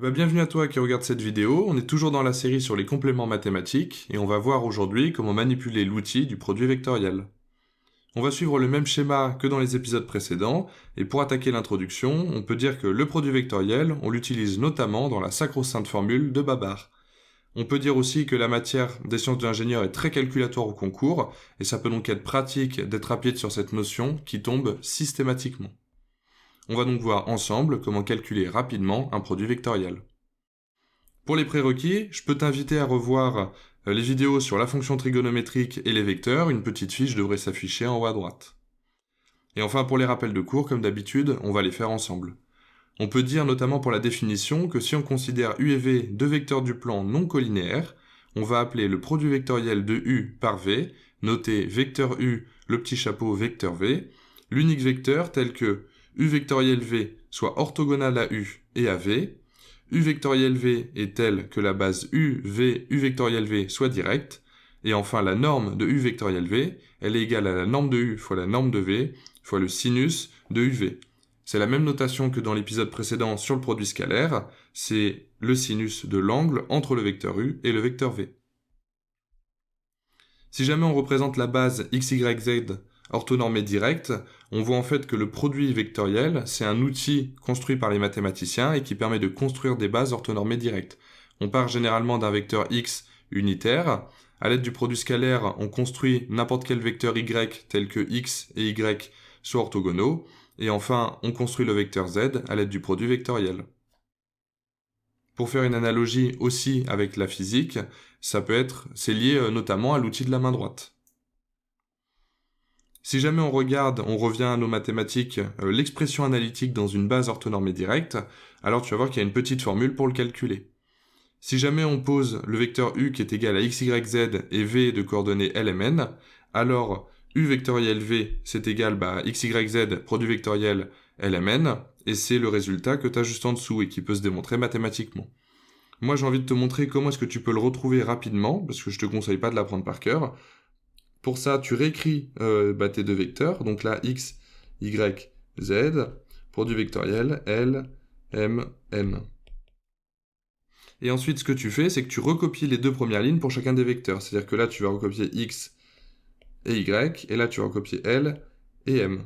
Bienvenue à toi qui regarde cette vidéo, on est toujours dans la série sur les compléments mathématiques et on va voir aujourd'hui comment manipuler l'outil du produit vectoriel. On va suivre le même schéma que dans les épisodes précédents et pour attaquer l'introduction, on peut dire que le produit vectoriel, on l'utilise notamment dans la sacro-sainte formule de Babar. On peut dire aussi que la matière des sciences de l'ingénieur est très calculatoire au concours et ça peut donc être pratique d'être rapide sur cette notion qui tombe systématiquement. On va donc voir ensemble comment calculer rapidement un produit vectoriel. Pour les prérequis, je peux t'inviter à revoir les vidéos sur la fonction trigonométrique et les vecteurs, une petite fiche devrait s'afficher en haut à droite. Et enfin pour les rappels de cours, comme d'habitude, on va les faire ensemble. On peut dire notamment pour la définition que si on considère U et V deux vecteurs du plan non collinéaires, on va appeler le produit vectoriel de U par V, noté vecteur U, le petit chapeau vecteur V, l'unique vecteur tel que U vectoriel V soit orthogonal à U et à V, U vectoriel V est telle que la base U vectoriel V soit directe, et enfin la norme de U vectoriel V, elle est égale à la norme de U fois la norme de V fois le sinus de UV. C'est la même notation que dans l'épisode précédent sur le produit scalaire, c'est le sinus de l'angle entre le vecteur U et le vecteur V. Si jamais on représente la base x, y, z orthonormée directe, on voit en fait que le produit vectoriel, c'est un outil construit par les mathématiciens et qui permet de construire des bases orthonormées directes. On part généralement d'un vecteur x unitaire. À l'aide du produit scalaire, on construit n'importe quel vecteur y tel que x et y soient orthogonaux. Et enfin, on construit le vecteur z à l'aide du produit vectoriel. Pour faire une analogie aussi avec la physique, c'est lié notamment à l'outil de la main droite. Si jamais on revient à nos mathématiques, l'expression analytique dans une base orthonormée directe, alors tu vas voir qu'il y a une petite formule pour le calculer. Si jamais on pose le vecteur U qui est égal à x, y, z et v de coordonnées L, M, N, alors U vectoriel V c'est égal à x, y, z produit vectoriel L, M, N, et c'est le résultat que tu as juste en dessous et qui peut se démontrer mathématiquement. Moi j'ai envie de te montrer comment est-ce que tu peux le retrouver rapidement, parce que je te conseille pas de l'apprendre par cœur. Pour ça, tu réécris tes deux vecteurs, donc là, x, y, z, produit vectoriel, L, M, N. Et ensuite, ce que tu fais, c'est que tu recopies les deux premières lignes pour chacun des vecteurs. C'est-à-dire que là, tu vas recopier x et y, et là, tu vas recopier L et M.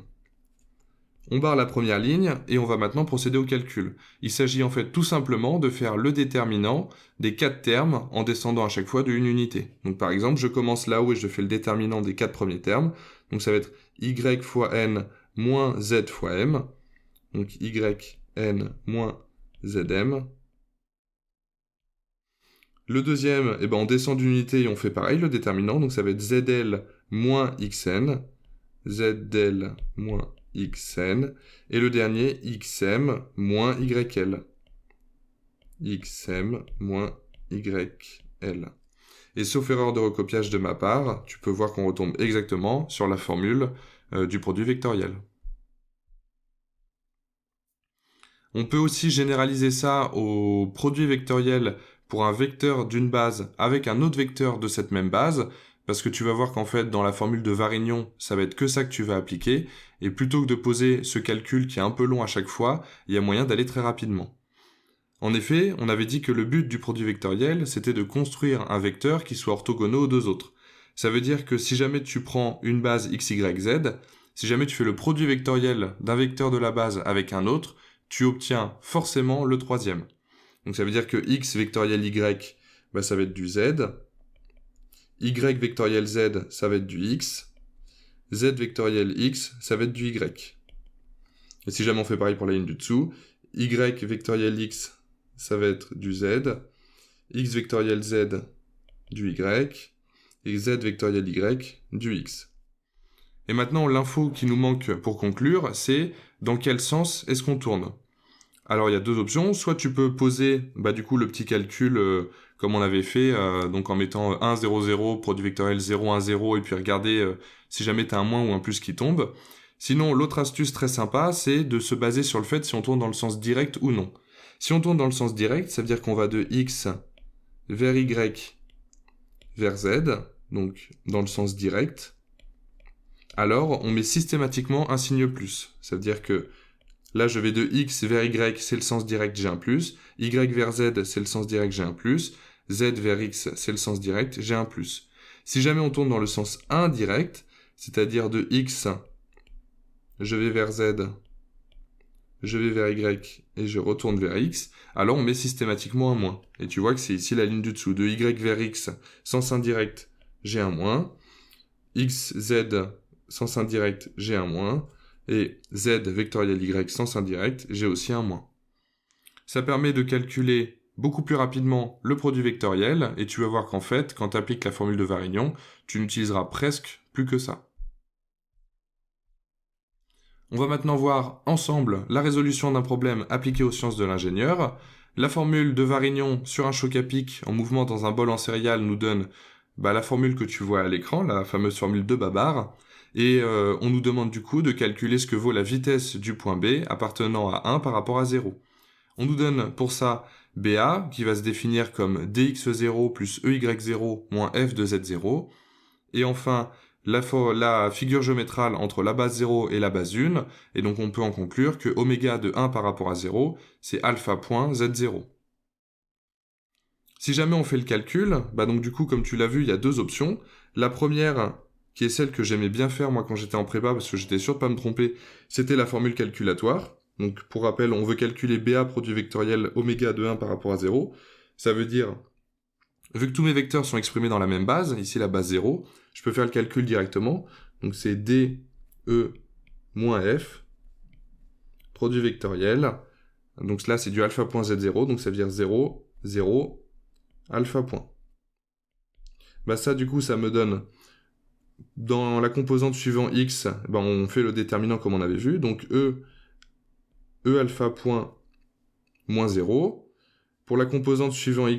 On barre la première ligne, et on va maintenant procéder au calcul. Il s'agit en fait tout simplement de faire le déterminant des 4 termes en descendant à chaque fois de une unité. Donc par exemple, je commence là-haut et je fais le déterminant des 4 premiers termes. Donc ça va être y fois n moins z fois m. Donc y n moins zm. Le deuxième, on descend d'une unité et on fait pareil, le déterminant. Donc ça va être zl moins xn. zl moins xn, et le dernier, xm moins yl. xm moins yl. Et sauf erreur de recopiage de ma part, tu peux voir qu'on retombe exactement sur la formule du produit vectoriel. On peut aussi généraliser ça au produit vectoriel pour un vecteur d'une base avec un autre vecteur de cette même base, parce que tu vas voir qu'en fait, dans la formule de Varignon, ça va être que ça que tu vas appliquer, et plutôt que de poser ce calcul qui est un peu long à chaque fois, il y a moyen d'aller très rapidement. En effet, on avait dit que le but du produit vectoriel, c'était de construire un vecteur qui soit orthogonal aux deux autres. Ça veut dire que si jamais tu prends une base x, y, z, si jamais tu fais le produit vectoriel d'un vecteur de la base avec un autre, tu obtiens forcément le troisième. Donc ça veut dire que x vectoriel y, ça va être du z, y vectoriel z, ça va être du x, z vectoriel x, ça va être du y. Et si jamais on fait pareil pour la ligne du dessous, y vectoriel x, ça va être du z, x vectoriel z, du y, et z vectoriel y, du x. Et maintenant, l'info qui nous manque pour conclure, c'est dans quel sens est-ce qu'on tourne ? Alors il y a deux options, soit tu peux poser le petit calcul comme on avait fait, donc en mettant 1, 0, 0, produit vectoriel 0, 1, 0, et puis regarder si jamais tu as un moins ou un plus qui tombe. Sinon, l'autre astuce très sympa, c'est de se baser sur le fait si on tourne dans le sens direct ou non. Si on tourne dans le sens direct, ça veut dire qu'on va de x vers y vers z, donc dans le sens direct, alors on met systématiquement un signe plus. Ça veut dire que Là, je vais de x vers y, c'est le sens direct, j'ai un plus. Y vers z, c'est le sens direct, j'ai un plus. Z vers x, c'est le sens direct, j'ai un plus. Si jamais on tourne dans le sens indirect, c'est-à-dire de x, je vais vers z, je vais vers y, et je retourne vers x, alors on met systématiquement un moins. Et tu vois que c'est ici la ligne du dessous. De y vers x, sens indirect, j'ai un moins. X, z, sens indirect, j'ai un moins. Et z vectoriel y, sens indirect, j'ai aussi un moins. Ça permet de calculer beaucoup plus rapidement le produit vectoriel, et tu vas voir qu'en fait, quand tu appliques la formule de Varignon, tu n'utiliseras presque plus que ça. On va maintenant voir ensemble la résolution d'un problème appliqué aux sciences de l'ingénieur. La formule de Varignon sur un choc à pic en mouvement dans un bol en céréales nous donne la formule que tu vois à l'écran, la fameuse formule de Babar. Et on nous demande du coup de calculer ce que vaut la vitesse du point B appartenant à 1 par rapport à 0. On nous donne pour ça BA, qui va se définir comme dx0 plus EY0 moins f de z0. Et enfin, la figure géométrale entre la base 0 et la base 1, et donc on peut en conclure que oméga de 1 par rapport à 0, c'est alpha point z0. Si jamais on fait le calcul, donc du coup, comme tu l'as vu, il y a deux options. La première, qui est celle que j'aimais bien faire moi quand j'étais en prépa, parce que j'étais sûr de pas me tromper, c'était la formule calculatoire. Donc pour rappel, on veut calculer BA produit vectoriel oméga de 1 par rapport à 0. Ça veut dire, vu que tous mes vecteurs sont exprimés dans la même base, ici la base 0, je peux faire le calcul directement. Donc c'est DE moins F, produit vectoriel. Donc là c'est du alpha point Z0, donc ça veut dire 0, 0, alpha point. Ça du coup ça me donne, dans la composante suivant x, on fait le déterminant comme on avait vu, donc E alpha point moins 0. Pour la composante suivant y,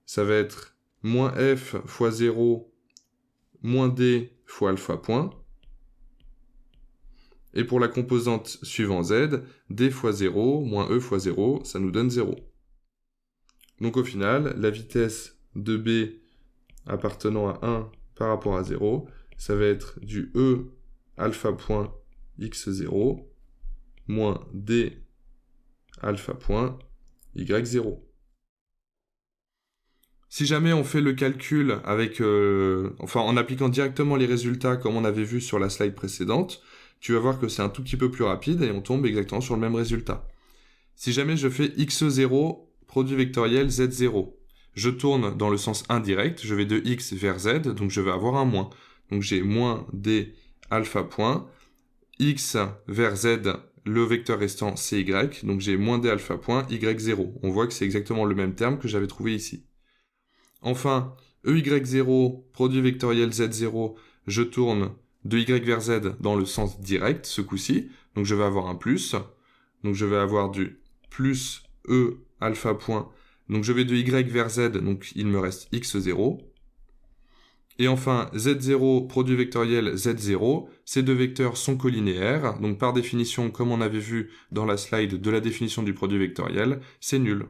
ça va être moins f fois 0 moins d fois alpha point. Et pour la composante suivant z, d fois 0 moins e fois 0, ça nous donne 0. Donc au final, la vitesse de b appartenant à 1 par rapport à 0, ça va être du e alpha point x0 moins d alpha point y0. Si jamais on fait le calcul avec, en appliquant directement les résultats comme on avait vu sur la slide précédente, tu vas voir que c'est un tout petit peu plus rapide et on tombe exactement sur le même résultat. Si jamais je fais x0 produit vectoriel z0, je tourne dans le sens indirect, je vais de x vers z, donc je vais avoir un moins. Donc j'ai moins d alpha point, x vers z, le vecteur restant c'est y, donc j'ai moins d alpha point y0. On voit que c'est exactement le même terme que j'avais trouvé ici. Enfin, EY0, produit vectoriel Z0, je tourne de Y vers Z dans le sens direct, ce coup-ci. Donc je vais avoir un plus. Donc je vais avoir du plus E alpha point. Donc je vais de Y vers Z, donc il me reste X0. Et enfin, Z0, produit vectoriel Z0, ces deux vecteurs sont collinéaires. Donc par définition, comme on avait vu dans la slide de la définition du produit vectoriel, c'est nul.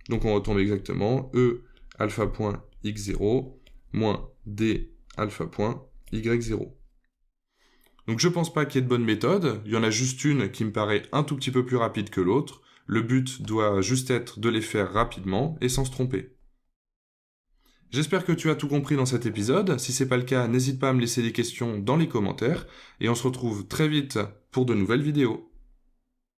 Donc on retombe exactement E alpha point x0 moins d alpha point y0. Donc je pense pas qu'il y ait de bonne méthode, il y en a juste une qui me paraît un tout petit peu plus rapide que l'autre. Le but doit juste être de les faire rapidement et sans se tromper. J'espère que tu as tout compris dans cet épisode. Si c'est pas le cas, n'hésite pas à me laisser des questions dans les commentaires et on se retrouve très vite pour de nouvelles vidéos.